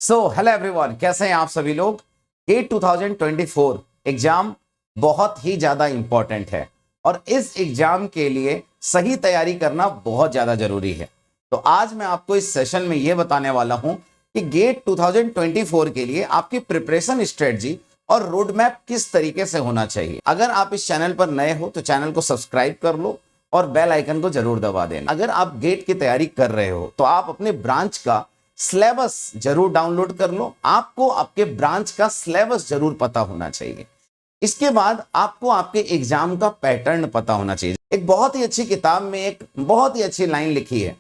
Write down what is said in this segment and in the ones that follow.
Hello everyone, कैसे हैं आप सभी लोग। गेट 2024 एग्जाम बहुत ही ज़्यादा इम्पोर्टेंट है और इस एग्जाम के लिए सही तैयारी करना बहुत ज़्यादा ज़रूरी है। तो आज मैं आपको इस सेशन में ये बताने वाला हूं कि गेट 2024 के लिए आपकी प्रिपरेशन स्ट्रेटजी और रोड मैप किस तरीके से होना चाहिए। अगर आप इस चैनल पर नए हो तो चैनल को सब्सक्राइब कर लो और बेल आइकन को जरूर दबा देना। अगर आप गेट की तैयारी कर रहे हो तो आप अपने ब्रांच का सिलेबस जरूर डाउनलोड कर लो। आपको आपके ब्रांच का सिलेबस जरूर पता होना चाहिए। इसके बाद आपको आपके एग्जाम का पैटर्न पता होना चाहिए। एक बहुत ही अच्छी किताब में एक बहुत ही अच्छी लाइन लिखी है,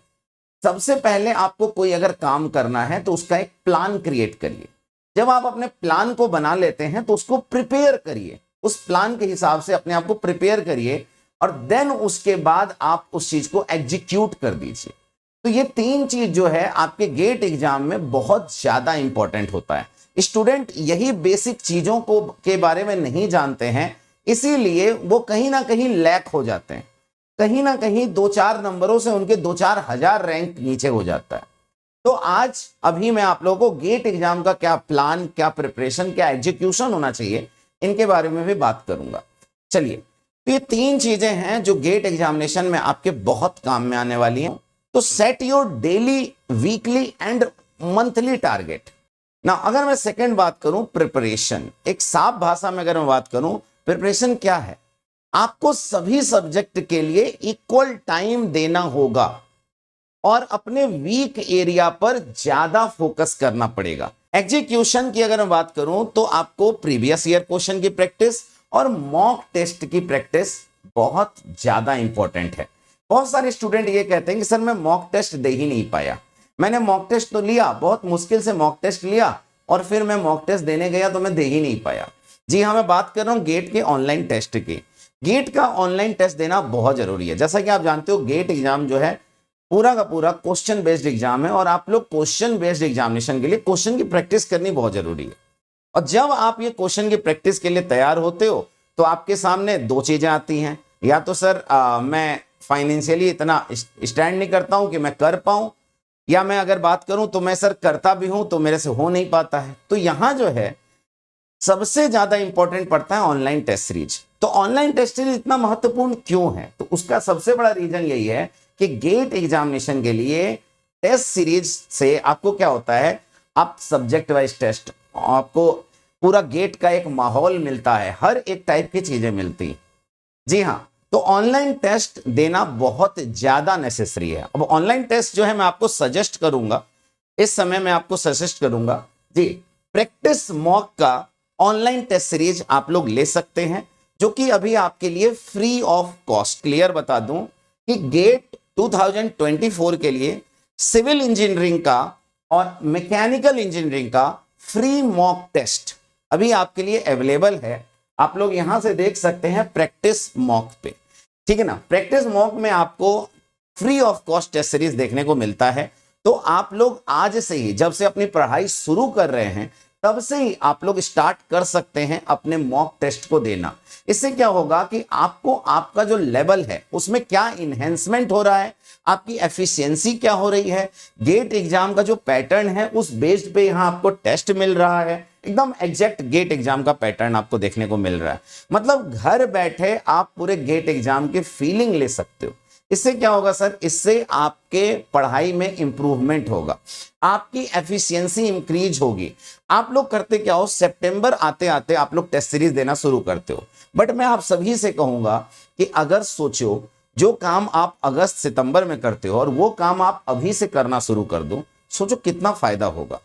सबसे पहले आपको कोई अगर काम करना है तो उसका एक प्लान क्रिएट करिए। जब आप अपने प्लान को बना लेते हैं तो उसको प्रिपेयर करिए, उस प्लान के हिसाब से अपने आप को प्रिपेयर करिए और देन उसके बाद आप उस चीज को एग्जीक्यूट कर दीजिए। तो ये तीन चीज जो है आपके गेट एग्जाम में बहुत ज्यादा इंपॉर्टेंट होता है। स्टूडेंट यही बेसिक चीजों को के बारे में नहीं जानते हैं, इसीलिए वो कहीं ना कहीं लैक हो जाते हैं। कहीं ना कहीं 2-4 नंबरों से उनके 2-4 हजार रैंक नीचे हो जाता है। तो आज अभी मैं आप लोगों को गेट एग्जाम का क्या प्लान, क्या प्रिपरेशन, क्या एग्जीक्यूशन होना चाहिए, इनके बारे में भी बात करूंगा। चलिए, तो ये तीन चीजें हैं जो गेट एग्जामिनेशन में आपके बहुत काम में आने वाली हैं। तो set your daily, weekly and monthly target. ना अगर मैं सेकंड बात करूं प्रिपरेशन, एक साफ भाषा में अगर मैं बात करूं प्रिपरेशन क्या है, आपको सभी सब्जेक्ट के लिए इक्वल टाइम देना होगा और अपने वीक एरिया पर ज्यादा फोकस करना पड़ेगा। एग्जीक्यूशन की अगर मैं बात करूं तो आपको प्रीवियस ईयर क्वेश्चन की प्रैक्टिस और मॉक टेस्ट की प्रैक्टिस बहुत ज्यादा इंपॉर्टेंट है। बहुत सारे स्टूडेंट ये कहते हैं कि सर मैं मॉक टेस्ट दे ही नहीं पाया। मैंने मॉक टेस्ट तो लिया, बहुत मुश्किल से मॉक टेस्ट लिया और फिर मैं मॉक टेस्ट देने गया तो मैं दे ही नहीं पाया। जी हाँ, मैं बात कर रहा हूँ गेट के ऑनलाइन टेस्ट की। गेट का ऑनलाइन टेस्ट देना बहुत जरूरी है। जैसा कि आप जानते हो गेट एग्जाम जो है पूरा का पूरा क्वेश्चन बेस्ड एग्जाम है और आप लोग क्वेश्चन बेस्ड एग्जामिनेशन के लिए क्वेश्चन की प्रैक्टिस करनी बहुत जरूरी है। और जब आप ये क्वेश्चन की प्रैक्टिस के लिए तैयार होते हो तो आपके सामने दो चीजें आती हैं। या तो सर मैं फाइनेंशियली इतना स्टैंड नहीं करता हूं कि मैं कर पाऊं, या मैं अगर बात करूं तो मैं सर करता भी हूं तो मेरे से हो नहीं पाता है। तो यहां जो है सबसे ज्यादा इंपॉर्टेंट पड़ता है ऑनलाइन टेस्ट सीरीज। तो ऑनलाइन टेस्ट सीरीज इतना महत्वपूर्ण क्यों है, तो उसका सबसे बड़ा रीजन यही है कि गेट एग्जामिनेशन के लिए टेस्ट सीरीज से आपको क्या होता है, आप सब्जेक्ट वाइज टेस्ट, आपको पूरा गेट का एक माहौल मिलता है, हर एक टाइप की चीजें मिलती। जी हाँ, तो ऑनलाइन टेस्ट देना बहुत ज्यादा नेसेसरी है। अब ऑनलाइन टेस्ट जो है मैं आपको सजेस्ट करूंगा, इस समय मैं आपको सजेस्ट करूंगा जी, प्रैक्टिस मॉक का ऑनलाइन टेस्ट सीरीज आप लोग ले सकते हैं, जो कि अभी आपके लिए फ्री ऑफ कॉस्ट। क्लियर बता दूं कि गेट 2024 के लिए सिविल इंजीनियरिंग का और मैकेनिकल इंजीनियरिंग का फ्री मॉक टेस्ट अभी आपके लिए अवेलेबल है। आप लोग यहां से देख सकते हैं प्रैक्टिस मॉक पे, ठीक है ना। प्रैक्टिस मॉक में आपको free of cost test series देखने को मिलता है। तो आप लोग आज से ही, जब से अपनी पढ़ाई शुरू कर रहे हैं तब से ही आप लोग स्टार्ट कर सकते हैं अपने मॉक टेस्ट को देना। इससे क्या होगा कि आपको आपका जो लेवल है उसमें क्या इन्हेंसमेंट हो रहा है, आपकी एफिशिएंसी क्या हो रही है, गेट एग्जाम का जो पैटर्न है उस बेस्ड पे यहाँ आपको टेस्ट मिल रहा है। एकदम एग्जैक्ट गेट एग्जाम का पैटर्न आपको देखने को मिल रहा है। मतलब घर बैठे आप पूरे गेट एग्जाम की फीलिंग ले सकते हो। इससे क्या होगा सर, इससे आपके पढ़ाई में इंप्रूवमेंट होगा, आपकी एफिशिएंसी इंक्रीज होगी। आप लोग करते क्या हो, सितंबर आते आते आप लोग टेस्ट सीरीज देना शुरू करते हो, बट मैं आप सभी से कहूंगा कि अगर सोचो जो काम आप अगस्त सितंबर में करते हो और वो काम आप अभी से करना शुरू कर दो, सोचो कितना फायदा होगा।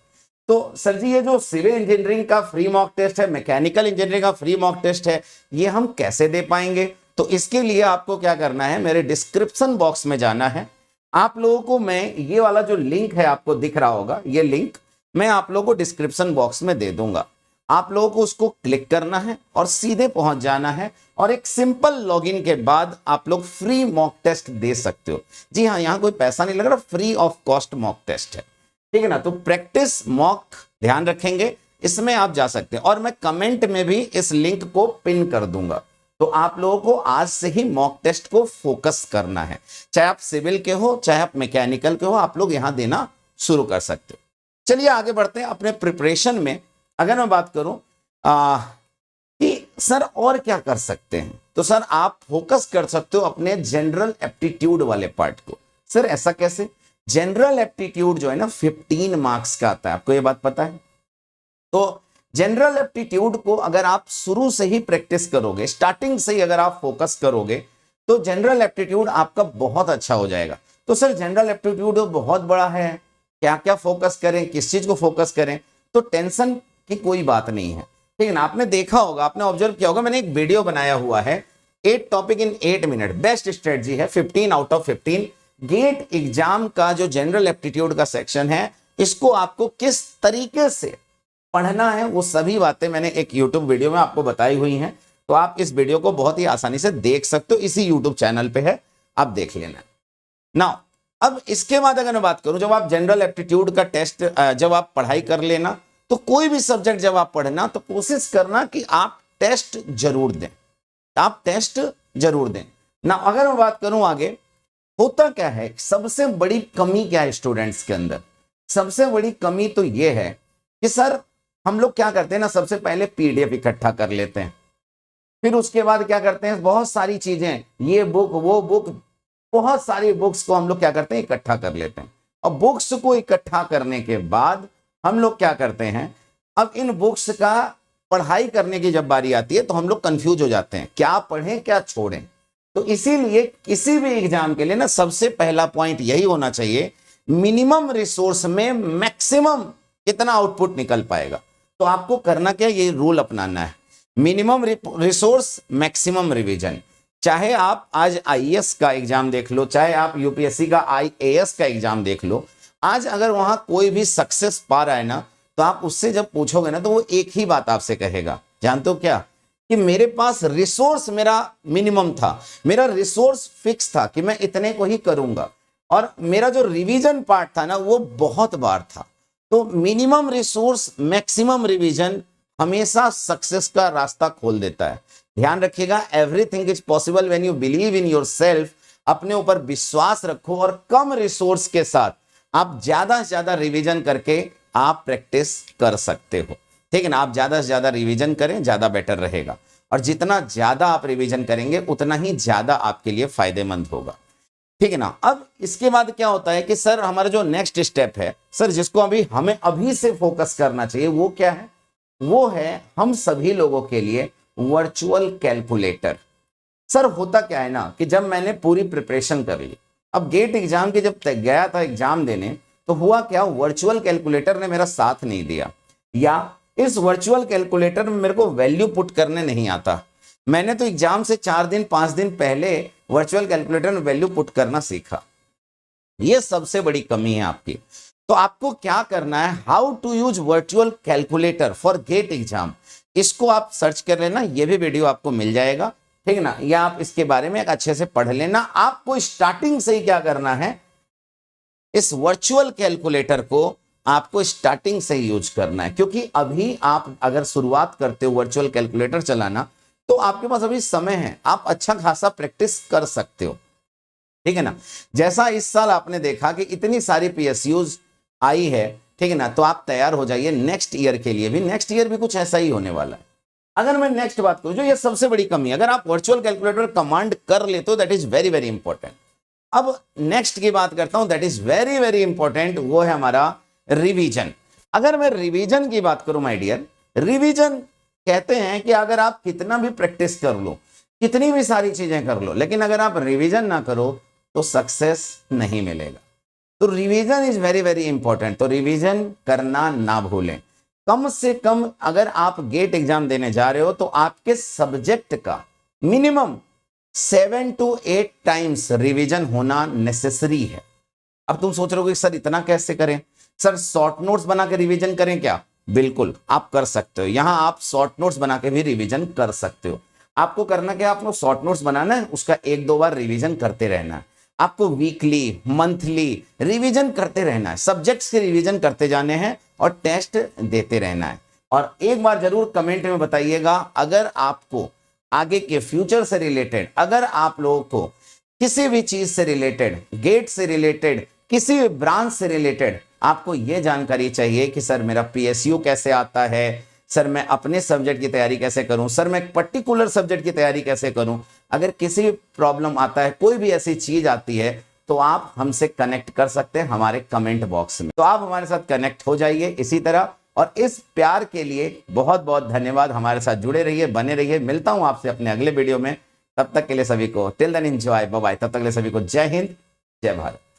तो सर जी ये जो सिविल इंजीनियरिंग का फ्री मॉक टेस्ट है, मैकेनिकल इंजीनियरिंग का फ्री मॉक टेस्ट है, ये हम कैसे दे पाएंगे? तो इसके लिए आपको क्या करना है, मेरे डिस्क्रिप्शन बॉक्स में जाना है। आप लोगों को मैं ये वाला जो लिंक है आपको दिख रहा होगा, ये लिंक मैं आप लोगों को डिस्क्रिप्शन बॉक्स में दे दूंगा। आप लोगों को उसको क्लिक करना है और सीधे पहुंच जाना है और एक सिंपल लॉगिन के बाद आप लोग फ्री मॉक टेस्ट दे सकते हो। जी हाँ, यहाँ कोई पैसा नहीं लग रहा, free of cost mock test है, ठीक है ना। तो प्रैक्टिस मॉक ध्यान रखेंगे, इसमें आप जा सकते हैं और मैं कमेंट में भी इस लिंक को पिन कर दूंगा। तो आप लोगों को आज से ही मॉक टेस्ट को फोकस करना है, चाहे आप सिविल के हो चाहे आप मैकेनिकल के हो, आप लोग यहां देना शुरू कर सकते हो। चलिए आगे बढ़ते हैं अपने प्रिपरेशन में। अगर मैं बात करूं कि सर और क्या कर सकते हैं, तो सर आप फोकस कर सकते हो अपने जनरल एप्टीट्यूड वाले पार्ट को। सर ऐसा कैसे? जनरल एप्टीट्यूड जो है ना 15 मार्क्स का आता है, आपको ये बात पता है? तो जनरल एप्टीट्यूड को अगर आप शुरू से ही प्रैक्टिस करोगे, स्टार्टिंग से ही अगर आप फोकस करोगे, तो जनरल एप्टीट्यूड आपका बहुत अच्छा हो जाएगा। तो सर जनरल एप्टीट्यूड बहुत बड़ा है, क्या क्या फोकस करें, किस चीज को फोकस करें? तो टेंशन की कोई बात नहीं है, ठीक है ना। आपने देखा होगा, आपने ऑब्जर्व किया होगा, मैंने एक वीडियो बनाया हुआ है 8 topic in 8 minute, best strategy है 15 आउट ऑफ 15। गेट एग्जाम का जो जनरल एप्टीट्यूड का सेक्शन है, इसको आपको किस तरीके से पढ़ना है, वो सभी बातें मैंने एक यूट्यूब वीडियो में आपको बताई हुई हैं। तो आप इस वीडियो को बहुत ही आसानी से देख सकते हो, इसी यूट्यूब चैनल पे है, आप देख लेना। नाउ अब इसके बाद अगर मैं बात करूं, जब आप जनरल एप्टीट्यूड का टेस्ट जब आप पढ़ाई कर लेना, तो कोई भी सब्जेक्ट जब आप पढ़ना, तो कोशिश करना कि आप टेस्ट जरूर दें, आप टेस्ट जरूर दें ना। अगर मैं बात करूं आगे, होता क्या है, सबसे बड़ी कमी क्या है स्टूडेंट्स के अंदर? सबसे बड़ी कमी तो यह है कि सर हम लोग क्या करते हैं ना, सबसे पहले पीडीएफ इकट्ठा कर लेते हैं, फिर उसके बाद क्या करते हैं, बहुत सारी चीजें, ये बुक वो बुक, बहुत सारी बुक्स को हम लोग क्या करते हैं, इकट्ठा कर लेते हैं। और बुक्स को इकट्ठा करने के बाद हम लोग क्या करते हैं, अब इन बुक्स का पढ़ाई करने की जब बारी आती है, तो हम लोग कंफ्यूज हो जाते हैं, क्या पढ़ें क्या छोड़ें। तो इसीलिए किसी भी एग्जाम के लिए ना सबसे पहला पॉइंट यही होना चाहिए, मिनिमम रिसोर्स में मैक्सिमम कितना आउटपुट निकल पाएगा। तो आपको करना क्या, ये रूल अपनाना है, मिनिमम रिसोर्स मैक्सिमम रिवीजन। चाहे आप आज आईएएस का एग्जाम देख लो, चाहे आप यूपीएससी का आईएएस का एग्जाम देख लो, आज अगर वहां कोई भी सक्सेस पा रहा है ना, तो आप उससे जब पूछोगे ना, तो वो एक ही बात आपसे कहेगा, जानते हो क्या, कि मेरे पास रिसोर्स मेरा मिनिमम था, मेरा रिसोर्स फिक्स था कि मैं इतने को ही करूंगा, और मेरा जो रिवीजन पार्ट था ना, वो बहुत बार था। तो मिनिमम रिसोर्स मैक्सिमम रिवीजन हमेशा सक्सेस का रास्ता खोल देता है। ध्यान रखिएगा, everything is possible when you believe in yourself. अपने ऊपर विश्वास रखो और कम रिसोर्स के साथ आप ज्यादा से ज्यादा रिवीजन करके आप प्रैक्टिस कर सकते हो, ठीक है ना। आप ज्यादा से ज्यादा रिवीजन करें, ज्यादा बेटर रहेगा, और जितना ज्यादा आप रिवीजन करेंगे उतना ही ज्यादा आपके लिए फायदेमंद होगा, ठीक है ना। अब इसके बाद क्या होता है कि सर हमारा जो नेक्स्ट स्टेप है सर, जिसको हमें अभी से फोकस करना चाहिए, वो क्या है, वो है हम सभी लोगों के लिए वर्चुअल कैलकुलेटर। सर होता क्या है ना, कि जब मैंने पूरी प्रिपरेशन कर ली, अब गेट एग्जाम के जब गया था एग्जाम देने, तो हुआ क्या, वर्चुअल कैलकुलेटर ने मेरा साथ नहीं दिया, या इस वर्चुअल कैलकुलेटर में मेरे को वैल्यू पुट करने नहीं आता। मैंने तो एग्जाम से 4 दिन 5 दिन पहले वर्चुअल कैलकुलेटर में वैल्यू पुट करना सीखा। ये सबसे बड़ी कमी है आपकी। तो आपको क्या करना है, how to use virtual calculator for GATE exam, इसको आप सर्च कर लेना, ये भी वीडियो आपको मिल जाएगा, ठीक है ना। या आप इसके बारे में एक अच्छे से पढ़ लेना। आपको स्टार्टिंग से ही क्या करना है, इस वर्चुअल कैलकुलेटर को आपको स्टार्टिंग से ही यूज करना है, क्योंकि अभी आप अगर शुरुआत करते हो वर्चुअल कैलकुलेटर चलाना, तो आपके पास अभी समय है, आप अच्छा खासा प्रैक्टिस कर सकते हो, ठीक है ना। जैसा इस साल आपने देखा कि इतनी सारी पीएसयूज आई है, ठीक है ना, तो आप तैयार हो जाइए नेक्स्ट ईयर के लिए भी। नेक्स्ट ईयर भी कुछ ऐसा ही होने वाला है। अगर मैं नेक्स्ट बात करूं, जो ये सबसे बड़ी कमी, अगर आप वर्चुअल कैलकुलेटर कमांड कर लेते हो, that is very very important. अब नेक्स्ट की बात करता हूं, that is very very important, वो है हमारा रिवीजन। अगर मैं रिवीजन की बात करूं माय डियर, रिवीजन कहते हैं कि अगर आप कितना भी प्रैक्टिस कर लो, कितनी भी सारी चीजें कर लो, लेकिन अगर आप रिवीजन ना करो तो सक्सेस नहीं मिलेगा। तो revision is very very important. तो रिवीजन करना ना भूलें। कम से कम अगर आप गेट एग्जाम देने जा रहे हो, तो आपके सब्जेक्ट का मिनिमम 7 to 8 टाइम्स रिवीजन होना नेसेसरी है। अब तुम सोच रहे हो कि सर इतना कैसे करें, सर शॉर्ट नोट्स बना के रिवीजन करें क्या? बिल्कुल आप कर सकते हो। यहां आप शॉर्ट नोट्स बना के भी रिवीजन कर सकते हो। आपको करना क्या, आपको शॉर्ट नोट्स बनाना है, उसका 1-2 बार रिवीजन करते रहना है। आपको वीकली मंथली रिवीजन करते रहना है, सब्जेक्ट्स के रिवीजन करते जाने हैं और टेस्ट देते रहना है। और एक बार जरूर कमेंट में बताइएगा, अगर आपको आगे के फ्यूचर से रिलेटेड, अगर आप लोगों को किसी भी चीज से रिलेटेड, गेट से रिलेटेड, किसी भी ब्रांच से रिलेटेड आपको ये जानकारी चाहिए कि सर मेरा पीएसयू कैसे आता है, सर मैं अपने सब्जेक्ट की तैयारी कैसे करूं, सर मैं एक पर्टिकुलर सब्जेक्ट की तैयारी कैसे करूं, अगर किसी प्रॉब्लम आता है, कोई भी ऐसी चीज आती है, तो आप हमसे कनेक्ट कर सकते हैं हमारे कमेंट बॉक्स में। तो आप हमारे साथ कनेक्ट हो जाइए इसी तरह। और इस प्यार के लिए बहुत बहुत धन्यवाद। हमारे साथ जुड़े रहिए, बने रहिए। मिलता हूं आपसे अपने अगले वीडियो में। तब तक के लिए सभी को till then enjoy, bye bye. तब तक के लिए सभी को जय हिंद, जय भारत।